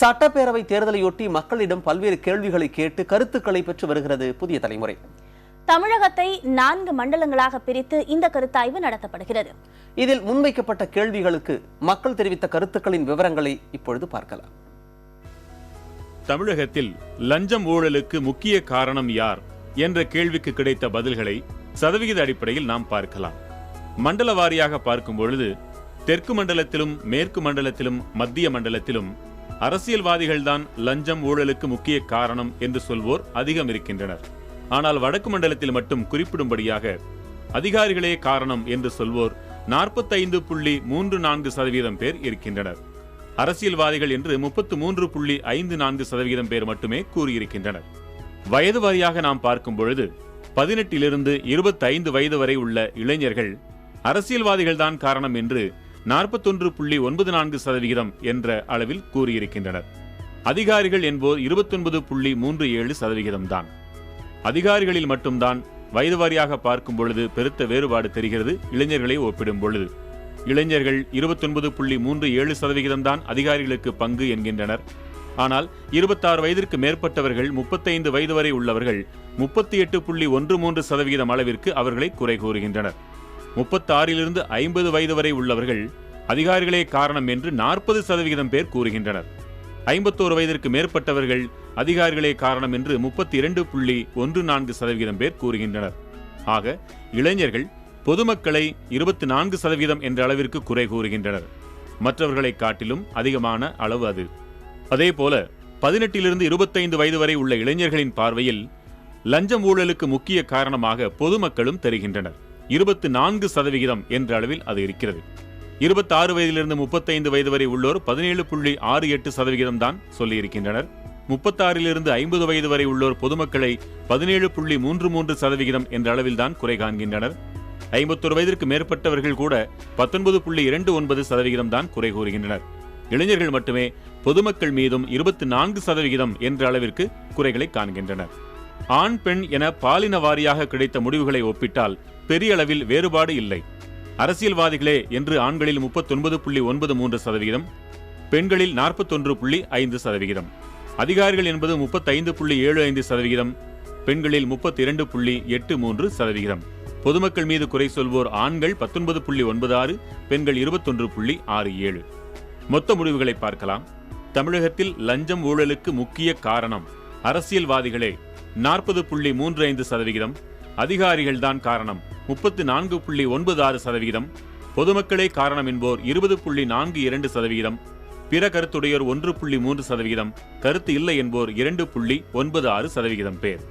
சட்டப்பேரவை தேர்தலையொட்டி மக்களிடம் பல்வேறு கேள்விகளை கேட்டு கருத்துக்களை பெற்று வருகிறது புதிய தலைமுறை. தமிழகத்தை 4 மண்டலங்களாக பிரித்து இந்த கருத்தாய்வு நடத்தப்படுகிறது. இதில் முன்வைக்கப்பட்ட கேள்விகளுக்கு மக்கள் தெரிவித்த கருத்துக்களின் விவரங்களை இப்பொழுது பார்க்கலாம். தமிழகத்தில் லஞ்சம் ஊழலுக்கு முக்கிய காரணம் யார் என்ற கேள்விக்கு கிடைத்த பதில்களை சதவிகித அடிப்படையில் நாம் பார்க்கலாம். மண்டல வாரியாக பார்க்கும் பொழுது தெற்கு மண்டலத்திலும் மேற்கு மண்டலத்திலும் மத்திய மண்டலத்திலும் அரசியல்வாதிகள்தான் லஞ்சம் ஊழலுக்கு முக்கிய காரணம் என்று சொல்வோர் அதிகம் இருக்கின்றனர். ஆனால் வடக்கு மண்டலத்தில் மட்டும் குறிப்பிடும்படியாக அதிகாரிகளே காரணம் என்று சொல்வோர் 45.34% பேர் இருக்கின்றனர். அரசியல்வாதிகள் என்று 33.54% பேர் மட்டுமே கூறியிருக்கின்றனர். வயது வாரியாக நாம் பார்க்கும் பொழுது 18 25 வயது வரை உள்ள இளைஞர்கள் அரசியல்வாதிகள்தான் காரணம் என்று 41.94% என்ற அளவில் கூறியிருக்கின்றனர். அதிகாரிகள் என்போர் 29.37% தான். அதிகாரிகளில் மட்டும்தான் வயது வாரியாக பார்க்கும் பொழுது பெருத்த வேறுபாடு தெரிகிறது. இளைஞர்களை ஒப்பிடும் பொழுது இளைஞர்கள் 29.37% தான் அதிகாரிகளுக்கு பங்கு என்கின்றனர். ஆனால் 26 வயதிற்கு மேற்பட்டவர்கள் 35 வயது வரை உள்ளவர்கள் 38.13% அளவிற்கு அவர்களை குறை கூறுகின்றனர். 36 50 வயது வரை உள்ளவர்கள் அதிகாரிகளே காரணம் என்று 40% பேர் கூறுகின்றனர். 51 வயதிற்கு மேற்பட்டவர்கள் அதிகாரிகளே காரணம் என்று 32.14% பேர் கூறுகின்றனர். ஆக இளைஞர்கள் பொதுமக்களை 24% என்ற அளவிற்கு குறை கூறுகின்றனர். மற்றவர்களை காட்டிலும் அதிகமான அளவு அது. அதேபோல 18 25 வயது வரை உள்ள இளைஞர்களின் பார்வையில் லஞ்சம் ஊழலுக்கு முக்கிய காரணமாக பொதுமக்களும் தெரிகின்றனர். 24% என்ற அளவில் அது இருக்கிறது. 26 வயதிலிருந்து 35 வயது வரை உள்ளோர் 17.68% தான் சொல்லியிருக்கின்றனர். 36 50 வயது வரை உள்ளோர் பொதுமக்களை 17.33% என்ற அளவில் தான் குறை காண்கின்றனர். 51 வயதிற்கு மேற்பட்டவர்கள் கூட 19.29% தான் குறை கூறுகின்றனர். இளைஞர்கள் மட்டுமே பொதுமக்கள் மீதும் 24% என்ற அளவிற்கு குறைகளை காண்கின்றனர். ஆண் பெண் என பாலின வாரியாக கிடைத்த முடிவுகளை ஒப்பிட்டால் பெரிய அளவில் வேறுபாடு இல்லை. அரசியல்வாதிகளே என்று ஆண்களில் 39.93%, பெண்களில் 41.5%, அதிகாரிகள் என்பது 35.75%, பெண்களில் 32.83%. பொதுமக்கள் மீது குறை சொல்வோர் ஆண்கள் 19.96, பெண்கள் 21.67. மொத்த முடிவுகளை பார்க்கலாம். தமிழகத்தில் லஞ்சம் ஊழலுக்கு முக்கிய காரணம் அரசியல்வாதிகளே 40.35%, அதிகாரிகள்தான் காரணம் 34.96%, பொதுமக்களே காரணம் என்போர் 20.42%, பிற கருத்துடையோர் 1.3%, கருத்து இல்லை என்போர் 2.96% பேர்.